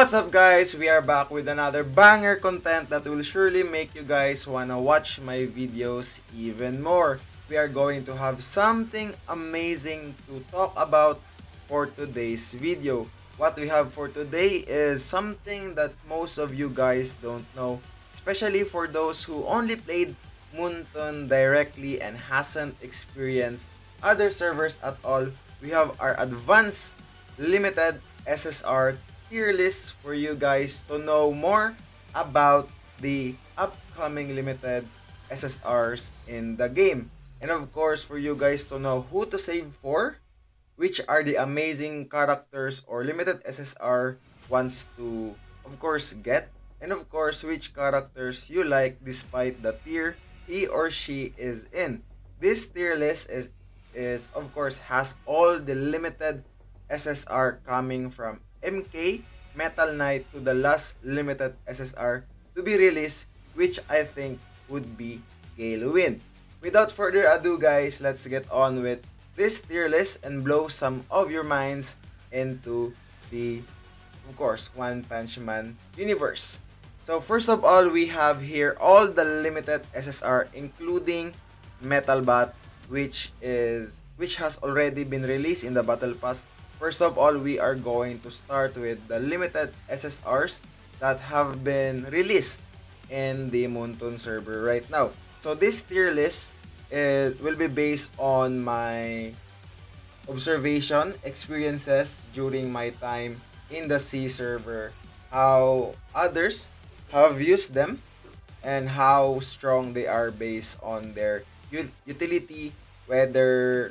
What's up guys? We are back with another banger content that will surely make you guys wanna watch my videos even more. We are going to have something amazing to talk about for today's video. What we have for today is something that most of you guys don't know, especially for those who only played Moonton directly and hasn't experienced other servers at all. We have our advanced limited SSR tier list for you guys to know more about the upcoming limited SSRs in the game. And of course, for you guys to know who to save for, which are the amazing characters or limited SSR wants to, of course, get, and of course, which characters you like despite the tier he or she is in. This tier list is of course has all the limited SSR coming from MK, Metal Knight to the last limited SSR to be released, which I think would be Gale Wind. Without further ado guys, let's get on with this tier list and blow some of your minds into the, of course, One Punch Man universe. So first of all, we have here all the limited SSR including Metal Bat, which has already been released in the Battle Pass. First of all, we are going to start with the limited SSRs that have been released in the Moonton server right now. So this tier list will be based on my observation, experiences during my time in the C server, how others have used them, and how strong they are based on their utility, whether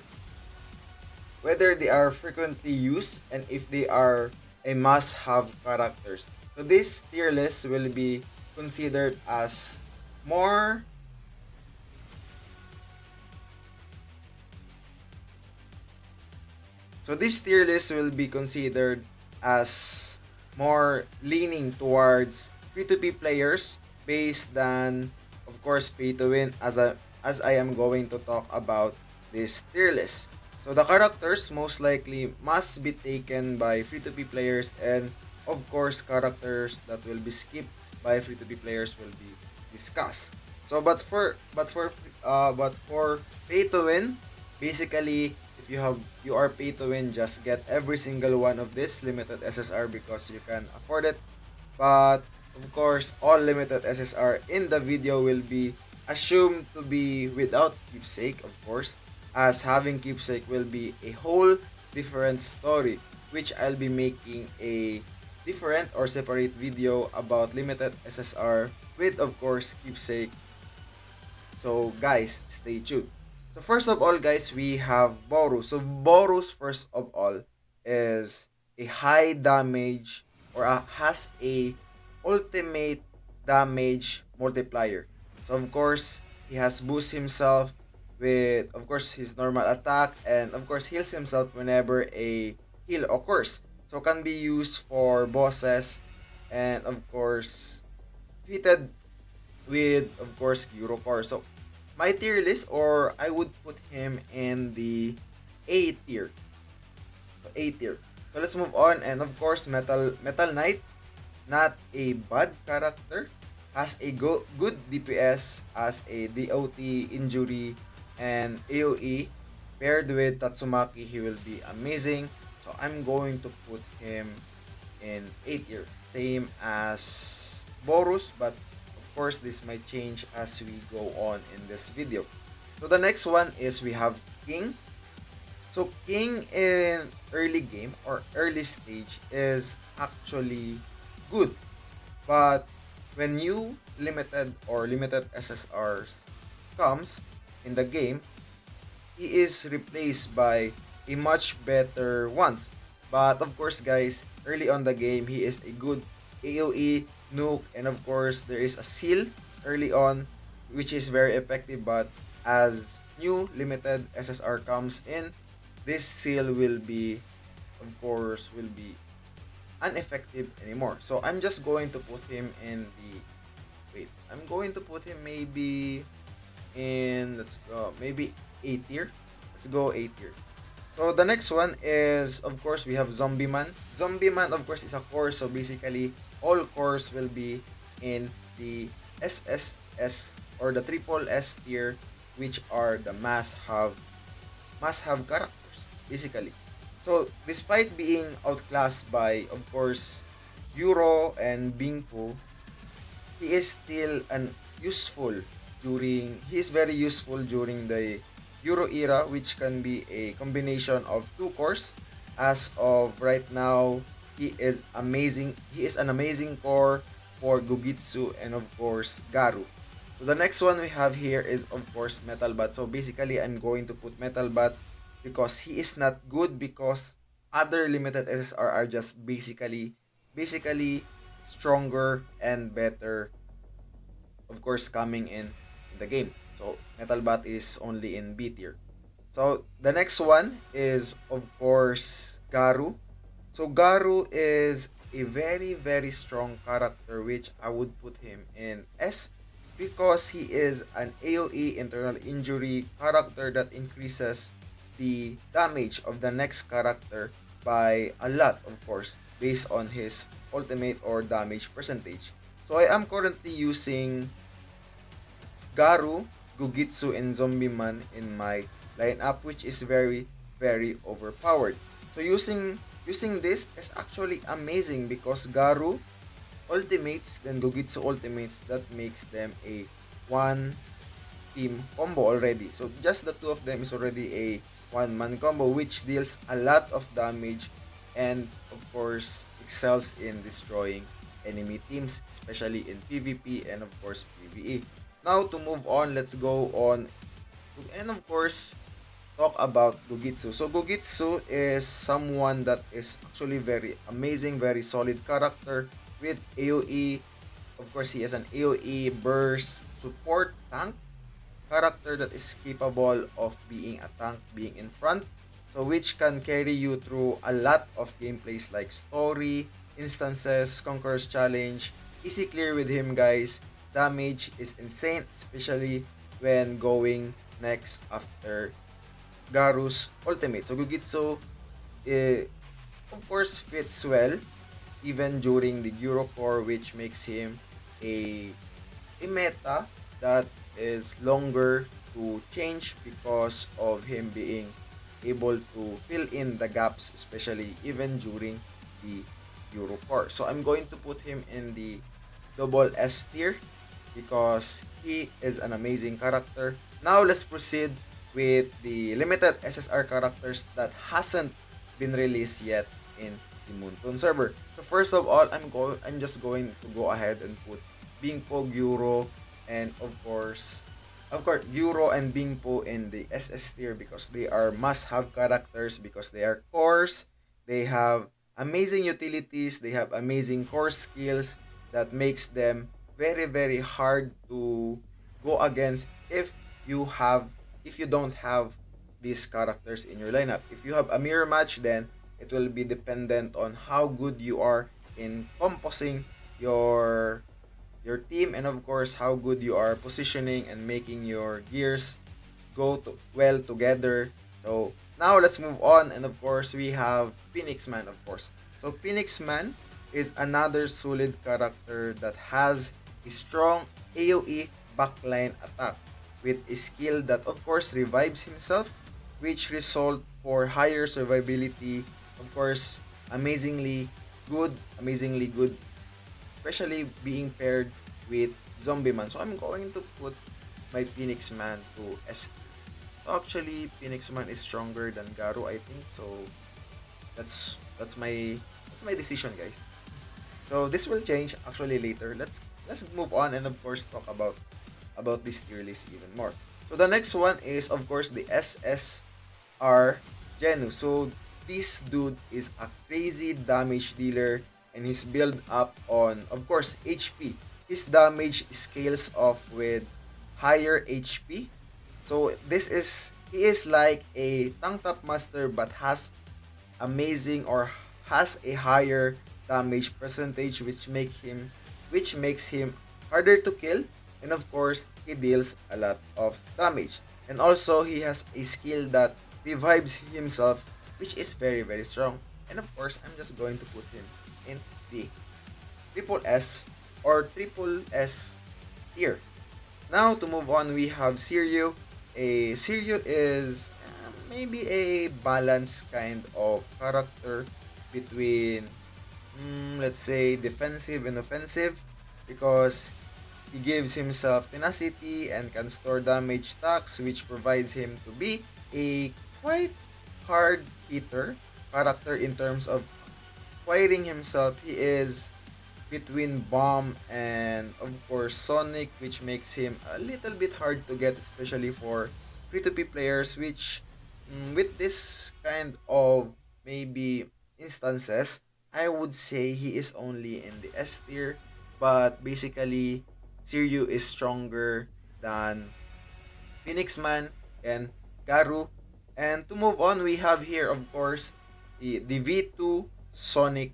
they are frequently used and if they are a must-have characters. So this tier list will be considered as more this tier list will be considered as more leaning towards free-to-play players based than, of course, pay-to-win as I am going to talk about this tier list. So the characters most likely must be taken by free-to-play players, and of course characters that will be skipped by free-to-play players will be discussed. So but for pay-to-win, basically if you are pay-to-win, just get every single one of this limited SSR because you can afford it. But of course, all limited SSR in the video will be assumed to be without keepsake, of course, as having keepsake will be a whole different story, which I'll be making a different or separate video about limited SSR with, of course, keepsake. So guys, stay tuned. So first of all guys, we have Borus. So Borus, first of all, is a high damage or has a ultimate damage multiplier. So of course, he has boost himself with, of course, his normal attack, and of course heals himself whenever a heal occurs. So can be used for bosses, and of course tweeted with, of course, Eurocore. So my tier list, or I would put him in the A tier. So A tier. So let's move on, and of course Metal Knight, not a bad character, has a good DPS as a DOT, injury, and AoE. Paired with Tatsumaki, he will be amazing. So I'm going to put him in A tier. Same as Borus, but of course this might change as we go on in this video. So the next one is we have King. So King in early game or early stage is actually good. But when new limited SSRs comes in the game, he is replaced by a much better ones. But of course guys, early on the game, he is a good AoE, nuke, and of course there is a seal early on which is very effective, but as new limited SSR comes in, this seal will be, of course, will be ineffective anymore. So I'm just going to put him in the, wait, I'm going to put him maybe in, let's go, maybe A tier. Let's go A tier. So the next one is, of course, we have Zombie Man. Zombie Man, of course, is a core. So basically, all cores will be in the SSS or the triple S tier, which are the must have characters, basically. So despite being outclassed by, of course, Euro and Bingpo, he is still an useful he is very useful during the Euro era, which can be a combination of two cores. As of right now, he is an amazing core for Gugitsu and of course Garu. So the next one we have here is of course Metal Bat. So basically I'm going to put Metal Bat because he is not good, because other limited SSR are just basically stronger and better, of course, coming in the game. So Metal Bat is only in B tier. So the next one is of course Garu. So Garu is a very strong character, which I would put him in S because he is an AoE internal injury character that increases the damage of the next character by a lot, of course, based on his ultimate or damage percentage. So I am currently using Garu, Gugitsu, and Zombie Man in my lineup, which is very overpowered. So using this is actually amazing because Garu ultimates, then Gugitsu ultimates, that makes them a one team combo already. So just the two of them is already a one-man combo, which deals a lot of damage and of course excels in destroying enemy teams, especially in PvP and of course PvE. Now to move on, let's go on and of course talk about Gugitsu. So Gugitsu is someone that is actually very amazing, very solid character with AoE. Of course, he is an AoE burst support tank character that is capable of being a tank, being in front, so which can carry you through a lot of gameplays like story, instances, Conqueror's Challenge. Easy clear with him, guys. Damage is insane, especially when going next after Garu's ultimate. So Gugitsu, of course, fits well even during the Euro core, which makes him a, a meta that is longer to change because of him being able to fill in the gaps, especially even during the Euro core. So I'm going to put him in the double S tier because he is an amazing character. Now let's proceed with the limited SSR characters that hasn't been released yet in the Moonton server. So first of all, I'm just going to go ahead and put Bingpo, Gyuro, and of course Gyuro and Bingpo in the SS tier because they are must-have characters, because they are cores. They have amazing utilities, they have amazing core skills that makes them very hard to go against if you don't have these characters in your lineup. If you have a mirror match, then it will be dependent on how good you are in composing your team, and of course how good you are positioning and making your gears well together. So now let's move on, and of course we have Phoenix Man, of course. So Phoenix Man is another solid character that has a strong AoE backline attack with a skill that of course revives himself, which result for higher survivability. Of course, amazingly good, especially being paired with Zombie Man. So I'm going to put my Phoenix Man to S. So actually, Phoenix Man is stronger than Garu, I think. So that's my decision, guys. So this will change actually later. Let's move on and of course talk about this tier list even more. So the next one is of course the SSR Genu. So this dude is a crazy damage dealer and he's built up on of course HP. His damage scales off with higher HP. So he is like a tank top master but has a higher damage percentage, which makes him harder to kill, and of course he deals a lot of damage. And also he has a skill that revives himself, which is very, very strong. And of course, I'm just going to put him in the triple S or triple S tier. Now to move on, we have Siryu. Siryu is maybe a balanced kind of character between, let's say, defensive and offensive, because he gives himself tenacity and can store damage stacks, which provides him to be a quite hard hitter character in terms of fighting himself. He is between Bomb and of course Sonic, which makes him a little bit hard to get, especially for free-to-play players, which with this kind of maybe instances, I would say he is only in the S tier, but basically Siryu is stronger than Phoenix Man and Garu. And to move on, we have here, of course, the V2 Sonic,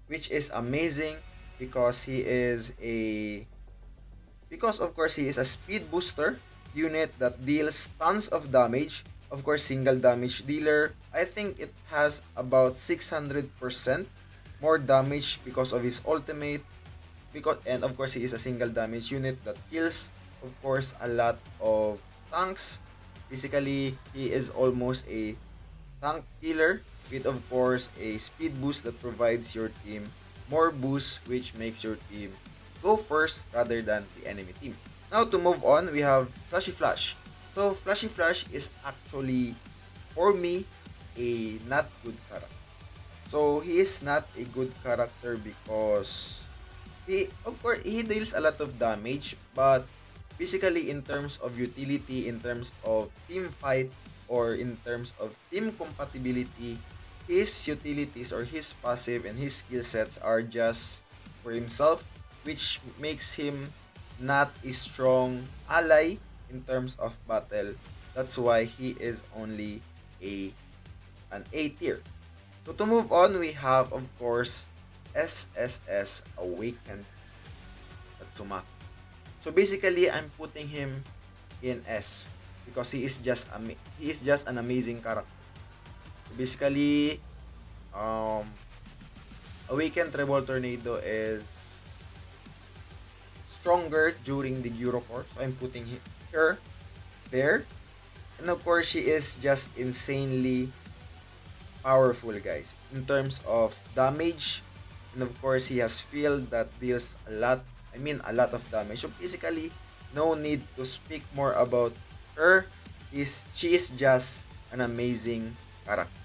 which is amazing because of course he is a speed booster unit that deals tons of damage. Of course, single damage dealer. I think it has about 600% more damage because of his ultimate, because and of course he is a single damage unit that kills of course a lot of tanks. Basically, he is almost a tank killer with of course a speed boost that provides your team more boost, which makes your team go first rather than the enemy team. Now to move on, we have Flashy Flash. So Flashy Flash is actually, for me, a not good character. So he is not a good character because of course he deals a lot of damage, but basically in terms of utility, in terms of team fight, or in terms of team compatibility, his utilities or his passive and his skill sets are just for himself, which makes him not a strong ally in terms of battle. That's why he is only an A tier. So to move on, we have of course SSS Awakened Tatsumaki. So basically, I'm putting him in S because he is just an amazing character. So basically, um, Awakened Treble Tornado is stronger during the Gyro Core, so I'm putting her there. And of course, she is just insanely powerful, guys, in terms of damage. And of course, he has field that deals a lot of damage. So basically, no need to speak more about her. She is just an amazing character.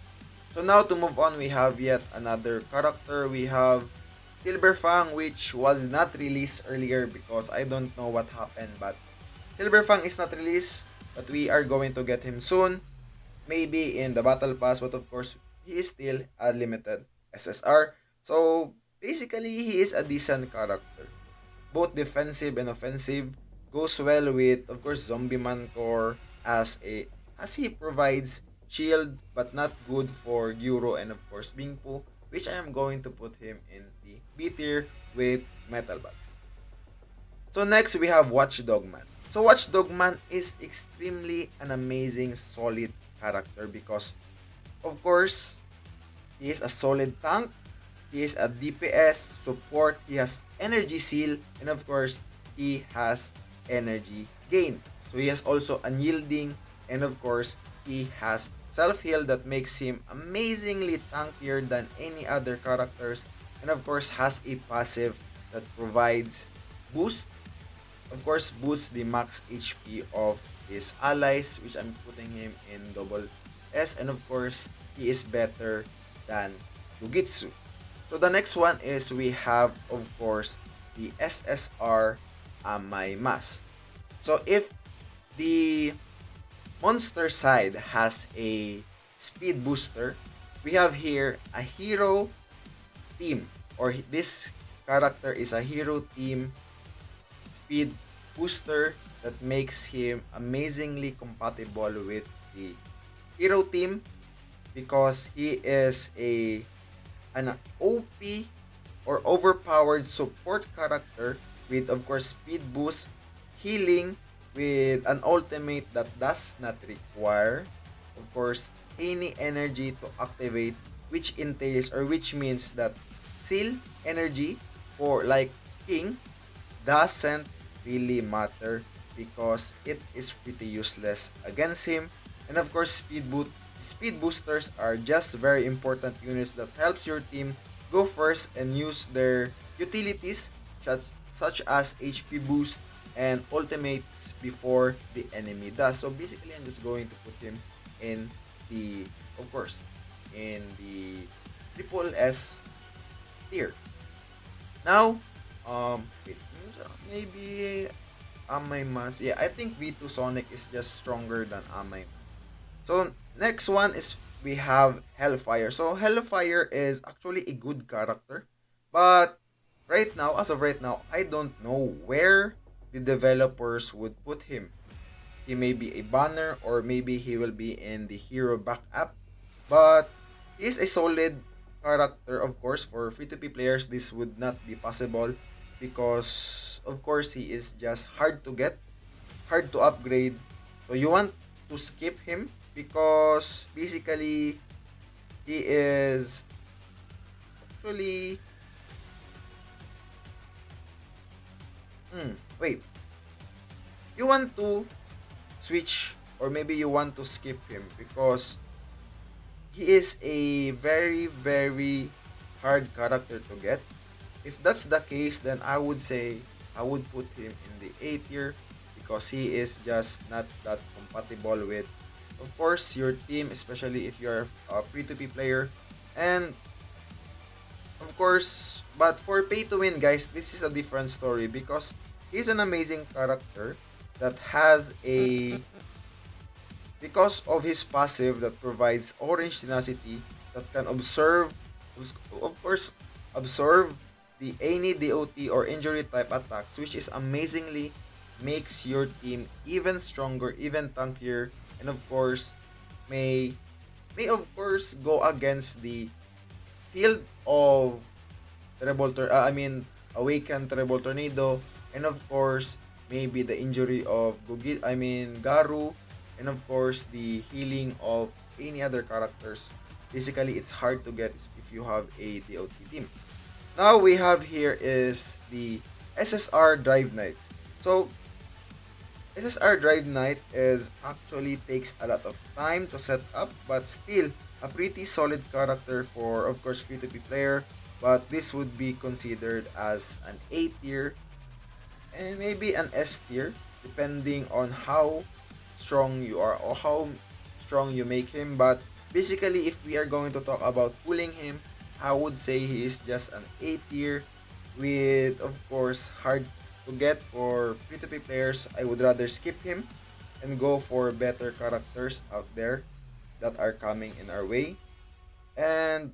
So now to move on, we have yet another character. We have Silver Fang, which was not released earlier because I don't know what happened. But Silver Fang is not released, but we are going to get him soon. Maybe in the Battle Pass, but of course, he is still a limited SSR. So basically, he is a decent character. Both defensive and offensive. Goes well with, of course, Zombie Man Core as he provides shield, but not good for Gyro and of course Bingpu, which I am going to put him in the B tier with Metal Bat. So next we have Watchdog Man. So Watchdog Man is extremely an amazing solid character because of course he is a solid tank, he is a DPS support, he has energy seal, and of course he has energy gain. So he has also unyielding, and of course he has self-heal that makes him amazingly tankier than any other characters, and of course has a passive that provides boost, of course boosts the max HP of his allies, which I'm putting him in double S, and of course he is better than Fujitsu. So the next one is we have of course the SSR Amai Mas. So if the monster side has a speed booster, we have here a hero team, or this character is a hero team speed booster that makes him amazingly compatible with the hero team because he is an OP or overpowered support character with of course speed boost, healing with an ultimate that does not require of course any energy to activate, which entails or which means that seal energy for like king doesn't really matter because it is pretty useless against him. And of course, speed boosters are just very important units that helps your team go first and use their utilities such as HP boost and ultimates before the enemy does. So basically, I'm just going to put him in the, of course, in the triple S tier. Now, wait, maybe Amaymas. Yeah, I think V2 Sonic is just stronger than Amaymas. So, next one is we have Hellfire. So, Hellfire is actually a good character. But, right now, as of right now, I don't know where the developers would put him. He may be a banner or maybe he will be in the hero backup. But, he is a solid character, of course. For free-to-play players, this would not be possible because of course he is just hard to get, hard to upgrade. So you want to skip him because basically he is actually wait. You want to switch or maybe you want to skip him because he is a very hard character to get. If that's the case, then I would say I would put him in the A tier because he is just not that compatible with, of course, your team, especially if you're a free-to-play player. And, of course, but for pay to win, guys, this is a different story because he's an amazing character that has a, because of his passive that provides orange tenacity that can observe, of course, absorb the any DOT or injury type attacks, which is amazingly makes your team even stronger, even tankier, and of course may of course go against the field of awakened Terrible Tornado, and of course maybe the injury of Garu, and of course the healing of any other characters. Basically, it's hard to get if you have a DOT team. Now we have here is the SSR Drive Knight. So SSR Drive Knight is actually takes a lot of time to set up, but still a pretty solid character for, of course, free-to-play player. But this would be considered as an A tier and maybe an S tier, depending on how strong you are or how strong you make him. But basically, if we are going to talk about pulling him, I would say he is just an A tier with, of course, hard to get for free-to-play players. I would rather skip him and go for better characters out there that are coming in our way. And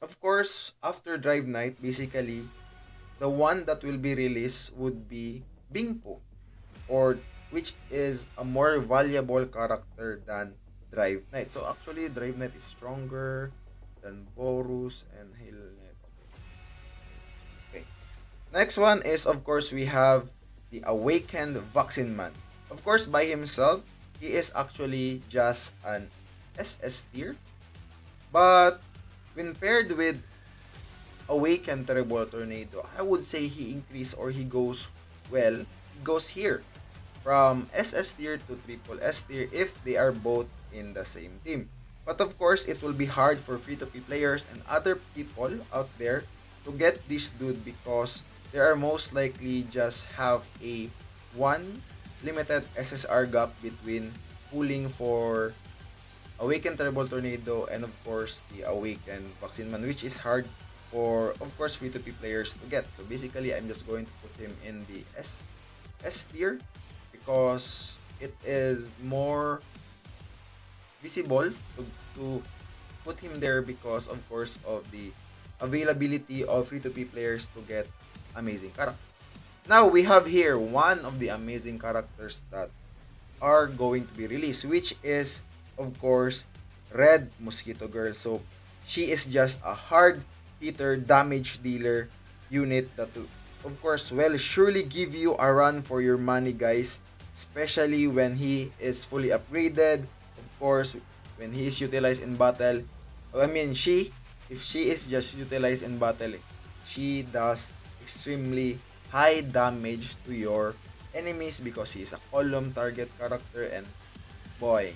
of course, after Drive Night, basically, the one that will be released would be Bingpo, or which is a more valuable character than Drive Knight. So actually, Drive Knight is stronger than Borus and Hailnet. Okay. Next one is, of course, we have the Awakened Vaccine Man. Of course, by himself, he is actually just an SS tier. But when paired with Awakened Terrible Tornado, I would say he increase or he goes, well, he goes here from SS tier to triple S tier if they are both in the same team. But of course, it will be hard for free-to-play players and other people out there to get this dude because they are most likely just have a one limited SSR gap between pulling for Awakened Terrible Tornado and of course the Awakened Vaccine Man, which is hard for, of course, free-to-play players to get. So basically, I'm just going to put him in the S tier because it is more visible to put him there because, of course, of the availability of free-to-play players to get amazing characters. Now, we have here one of the amazing characters that are going to be released, which is, of course, Red Mosquito Girl. So, she is just a hard hitter, damage dealer unit that, of course, will surely give you a run for your money, guys. Especially when he is fully upgraded. Of course, when he is utilized in battle, I mean, if she is just utilized in battle, she does extremely high damage to your enemies because he is a column target character, and boy,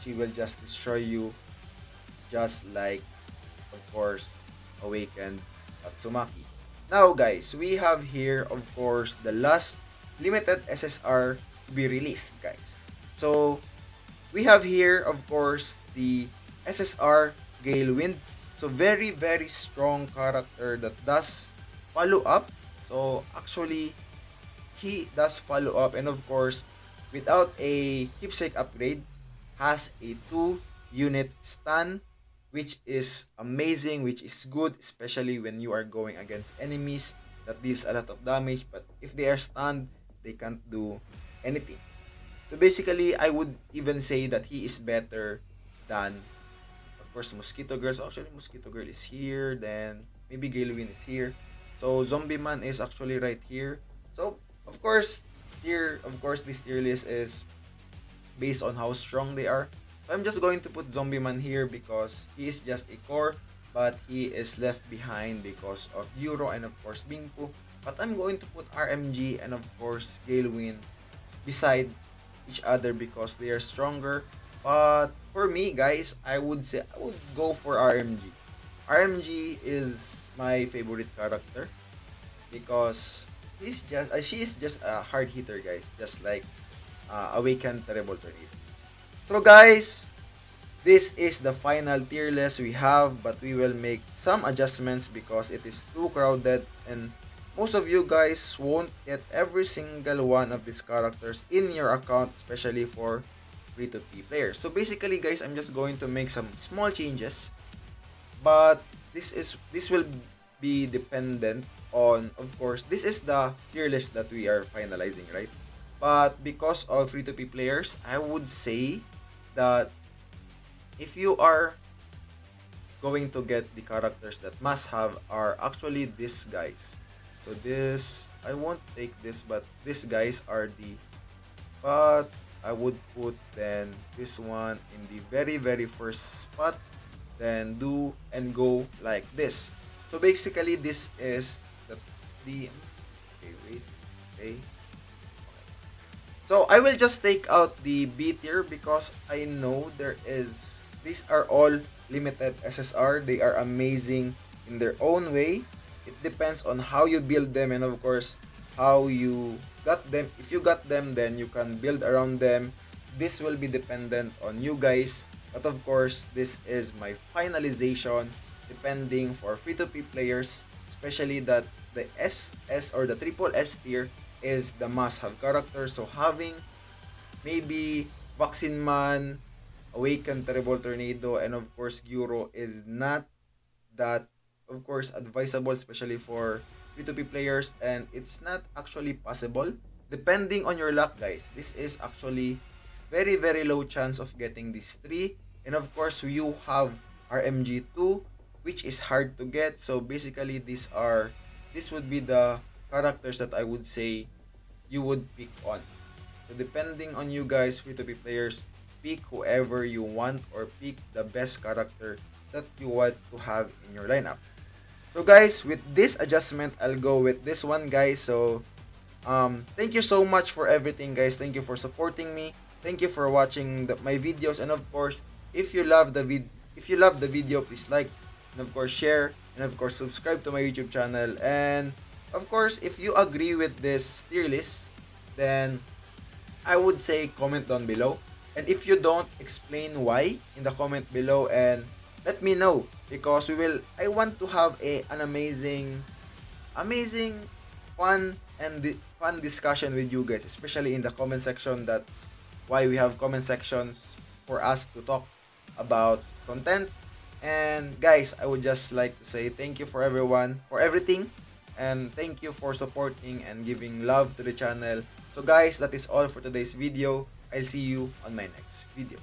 she will just destroy you just like, of course, Awakened Tatsumaki. Now guys, we have here, of course, the last limited SSR to be released, guys. So we have here, of course, the SSR Galewind. So very, very strong character that does follow up. So actually, he does follow up, and of course, without a keepsake upgrade, has a 2-unit stun, which is amazing, which is good, especially when you are going against enemies that deals a lot of damage. But if they are stunned, they can't do anything. So basically, I would even say that he is better than, of course, Mosquito Girl. So actually, Mosquito Girl is here. Then maybe Galewin is here. So Zombie Man is actually right here. So of course, here, of course, this tier list is based on how strong they are. So I'm just going to put Zombie Man here because he is just a core, but he is left behind because of Euro and of course Bingpu. But I'm going to put RMG and of course Galewin beside each other because they are stronger. But for me, guys, I would say I would go for RMG. RMG is my favorite character because she is just a hard hitter, guys, just like Awakened Terrible Tornado. So guys, this is the final tier list we have, but we will make some adjustments because it is too crowded and most of you guys won't get every single one of these characters in your account, especially for free-to-play players. So basically, guys, I'm just going to make some small changes, but this will be dependent on, of course, this is the tier list that we are finalizing, right? But because of free-to-play players, I would say that if you are going to get the characters that must have are actually these guys. So this, I won't take this, but these guys are the, but I would put then this one in the very, very first spot, then do and go like this. So basically, this is the okay, wait, okay. So I will just take out the B tier because I know these are all limited SSR. They are amazing in their own way. It depends on how you build them and of course how you got them. If you got them, then you can build around them. This will be dependent on you guys. But of course, this is my finalization depending for free-to-play players, especially that the SS or the triple S tier is the must-have character. So having maybe Vaccine Man, Awakened Terrible Tornado, and of course Gyuro is not that, of course, advisable, especially for free-to-play players, and it's not actually possible. Depending on your luck, guys, this is actually very, very low chance of getting these three. And of course, you have RMG2, which is hard to get. So basically, this would be the characters that I would say you would pick on. So depending on you guys, free-to-play players, pick whoever you want or pick the best character that you want to have in your lineup. So guys, with this adjustment, I'll go with this one, guys. So thank you so much for everything, guys. Thank you for supporting me. Thank you for watching my videos, and of course, if you love the video, please like, and of course share, and of course subscribe to my YouTube channel. And of course, if you agree with this tier list, then I would say comment down below. And if you don't, explain why in the comment below and let me know, because I want to have an amazing fun fun discussion with you guys, especially in the comment section. That's why we have comment sections for us to talk about content. And guys, I would just like to say thank you for everyone for everything, and thank you for supporting and giving love to the channel. So guys, that is all for today's video. I'll see you on my next video.